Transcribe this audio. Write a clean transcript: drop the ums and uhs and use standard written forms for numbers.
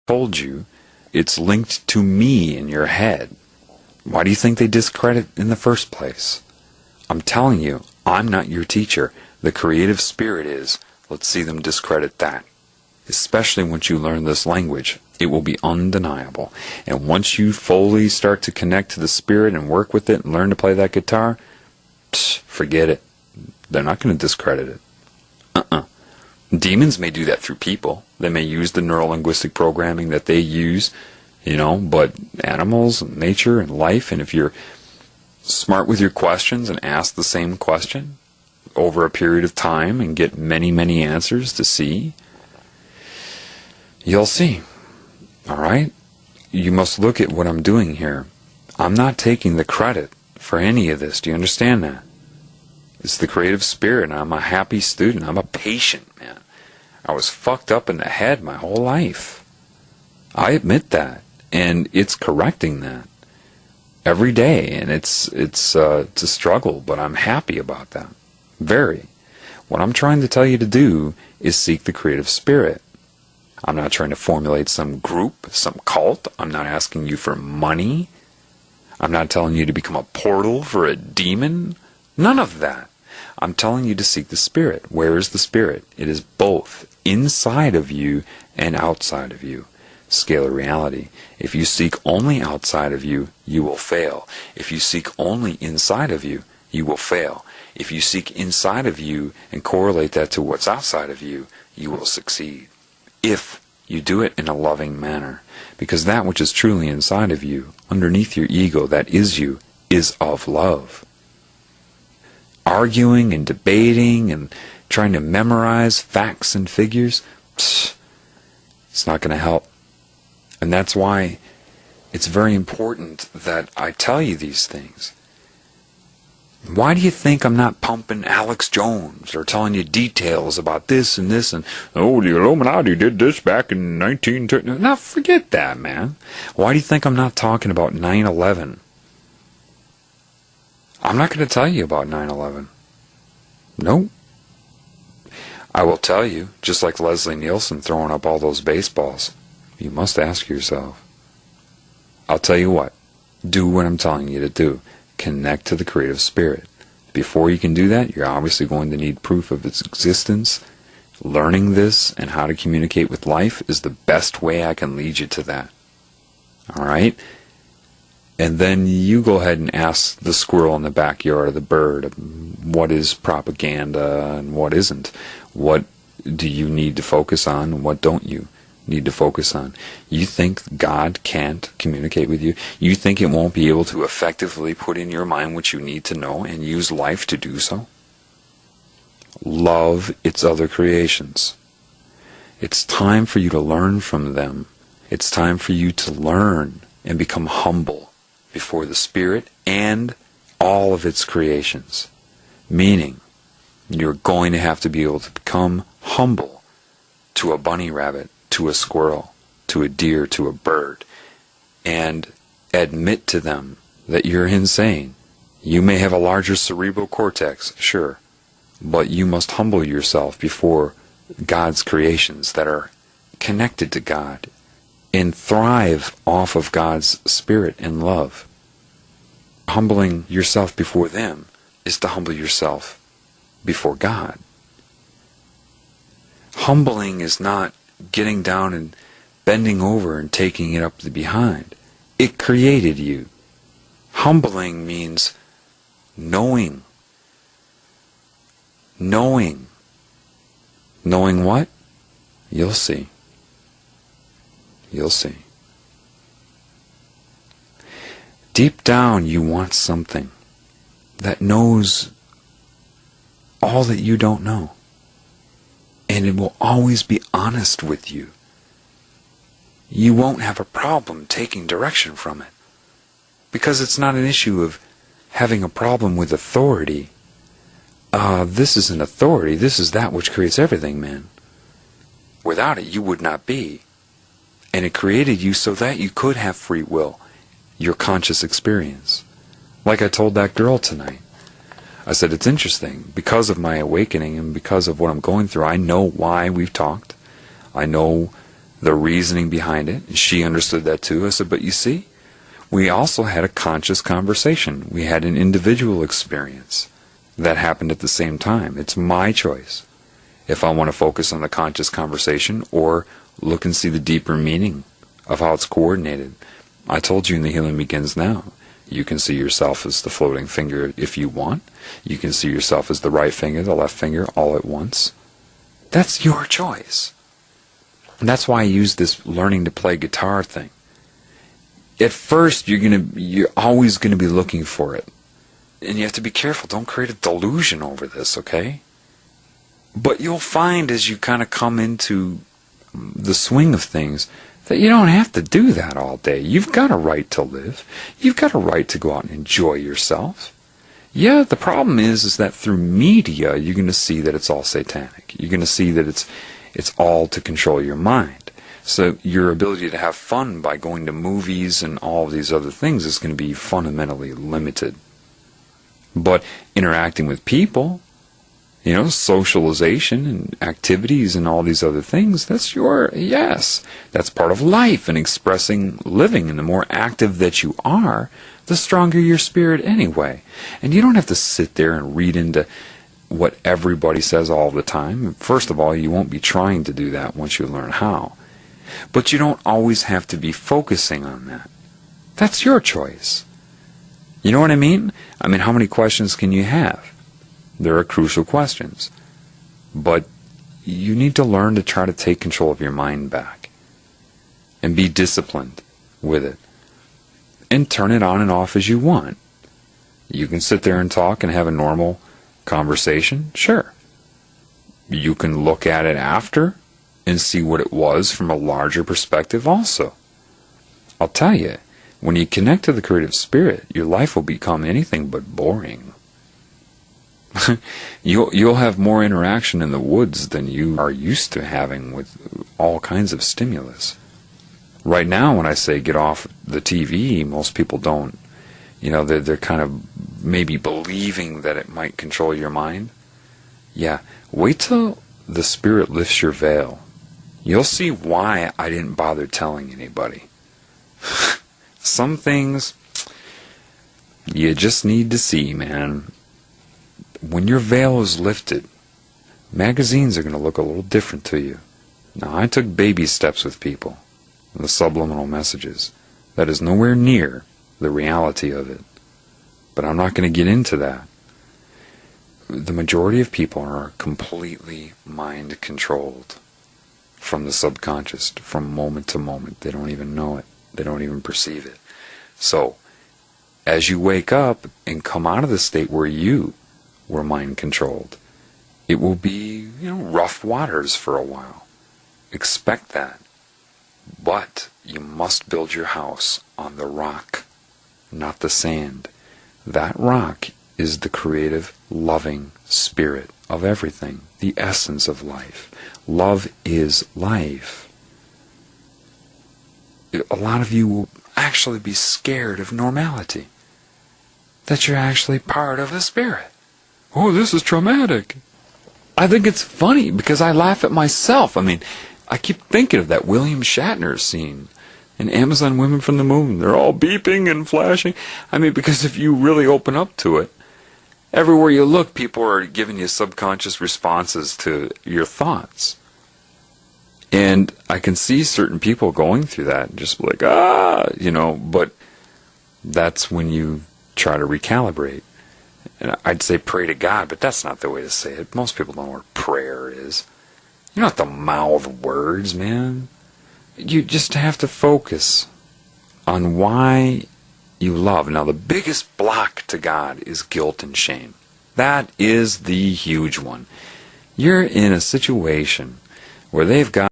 Told you, it's linked to me in your head. Why do you think they discredit in the first place? I'm telling you, I'm not your teacher. The creative spirit is. Let's see them discredit that. Especially once you learn this language, it will be undeniable. And once you fully start to connect to the spirit and work with it and learn to play that guitar, forget it. They're not going to discredit it. Demons may do that through people. They may use the neuro-linguistic programming that they use, but animals and nature and life, and if you're smart with your questions and ask the same question over a period of time and get many, many answers to see, you'll see. All right? You must look at what I'm doing here. I'm not taking the credit for any of this. Do you understand that? It's the creative spirit, and I'm a happy student. I'm a patient man. I was fucked up in the head my whole life. I admit that, and it's correcting that every day, and it's a struggle, but I'm happy about that. Very. What I'm trying to tell you to do is seek the creative spirit. I'm not trying to formulate some group, some cult. I'm not asking you for money. I'm not telling you to become a portal for a demon. None of that. I'm telling you to seek the spirit. Where is the spirit? It is both inside of you and outside of you. Scalar reality. If you seek only outside of you, you will fail. If you seek only inside of you, you will fail. If you seek inside of you and correlate that to what's outside of you, you will succeed. If you do it in a loving manner. Because that which is truly inside of you, underneath your ego, that is you, is of love. Arguing and debating and trying to memorize facts and figures, it's not going to help. And that's why it's very important that I tell you these things. Why do you think I'm not pumping Alex Jones or telling you details about this and this and, oh, the Illuminati did this back in 1930? Now forget that, man. Why do you think I'm not talking about 9/11? I'm not going to tell you about 9/11. Nope. I will tell you, just like Leslie Nielsen throwing up all those baseballs, you must ask yourself. I'll tell you what. Do what I'm telling you to do. Connect to the creative spirit. Before you can do that, you're obviously going to need proof of its existence. Learning this and how to communicate with life is the best way I can lead you to that. All right? And then you go ahead and ask the squirrel in the backyard or the bird, what is propaganda and what isn't? What do you need to focus on and what don't you need to focus on? You think God can't communicate with you? You think it won't be able to effectively put in your mind what you need to know and use life to do so? Love its other creations. It's time for you to learn from them. It's time for you to learn and become humble before the Spirit and all of its creations. Meaning, you're going to have to be able to become humble to a bunny rabbit, to a squirrel, to a deer, to a bird, and admit to them that you're insane. You may have a larger cerebral cortex, sure, but you must humble yourself before God's creations that are connected to God and thrive off of God's spirit and love. Humbling yourself before them is to humble yourself before God. Humbling is not getting down and bending over and taking it up the behind. It created you. Humbling means knowing. Knowing. Knowing what? You'll see. You'll see. Deep down you want something that knows all that you don't know. And it will always be honest with you. You won't have a problem taking direction from it. Because it's not an issue of having a problem with authority. This is an authority. This is that which creates everything, man. Without it, you would not be. And it created you so that you could have free will, your conscious experience. Like I told that girl tonight. I said, it's interesting. Because of my awakening and because of what I'm going through, I know why we've talked. I know the reasoning behind it. She understood that too. I said, but you see, we also had a conscious conversation. We had an individual experience that happened at the same time. It's my choice if I want to focus on the conscious conversation or look and see the deeper meaning of how it's coordinated. I told you in The Healing Begins Now, you can see yourself as the floating finger if you want. You can see yourself as the right finger, the left finger, all at once. That's your choice. And that's why I use this learning to play guitar thing. At first, you're always going to be looking for it. And you have to be careful. Don't create a delusion over this, okay? But you'll find as you kind of come into the swing of things that you don't have to do that all day. You've got a right to live. You've got a right to go out and enjoy yourself. Yeah, the problem is that through media, you're going to see that it's all satanic. You're going to see that it's all to control your mind. So your ability to have fun by going to movies and all of these other things is going to be fundamentally limited. But interacting with people, socialization and activities and all these other things, that's part of life and expressing living. And the more active that you are, the stronger your spirit anyway. And you don't have to sit there and read into what everybody says all the time. First of all, you won't be trying to do that once you learn how. But you don't always have to be focusing on that. That's your choice. You know what I mean? I mean, how many questions can you have? There are crucial questions. But you need to learn to try to take control of your mind back and be disciplined with it and turn it on and off as you want. You can sit there and talk and have a normal conversation, sure. You can look at it after and see what it was from a larger perspective also. I'll tell you, when you connect to the creative spirit, your life will become anything but boring. You'll have more interaction in the woods than you are used to having with all kinds of stimulus. Right now, when I say get off the TV, most people don't. They're kind of maybe believing that it might control your mind. Yeah, wait till the spirit lifts your veil. You'll see why I didn't bother telling anybody. Some things you just need to see, man. When your veil is lifted, magazines are going to look a little different to you. Now, I took baby steps with people, the subliminal messages. That is nowhere near the reality of it. But I'm not going to get into that. The majority of people are completely mind-controlled from the subconscious, from moment to moment. They don't even know it. They don't even perceive it. So, as you wake up and come out of the state where you were mind-controlled, it will be, rough waters for a while. Expect that. But you must build your house on the rock, not the sand. That rock is the creative, loving spirit of everything, the essence of life. Love is life. A lot of you will actually be scared of normality, that you're actually part of a spirit. Oh, this is traumatic. I think it's funny because I laugh at myself. I mean, I keep thinking of that William Shatner scene in Amazon Women from the Moon. They're all beeping and flashing. I mean, because if you really open up to it, everywhere you look, people are giving you subconscious responses to your thoughts. And I can see certain people going through that and just like, but that's when you try to recalibrate. And I'd say pray to God, but that's not the way to say it. Most people don't know what prayer is. You don't have to mouth words, man. You just have to focus on why you love. Now, the biggest block to God is guilt and shame. That is the huge one. You're in a situation where they've got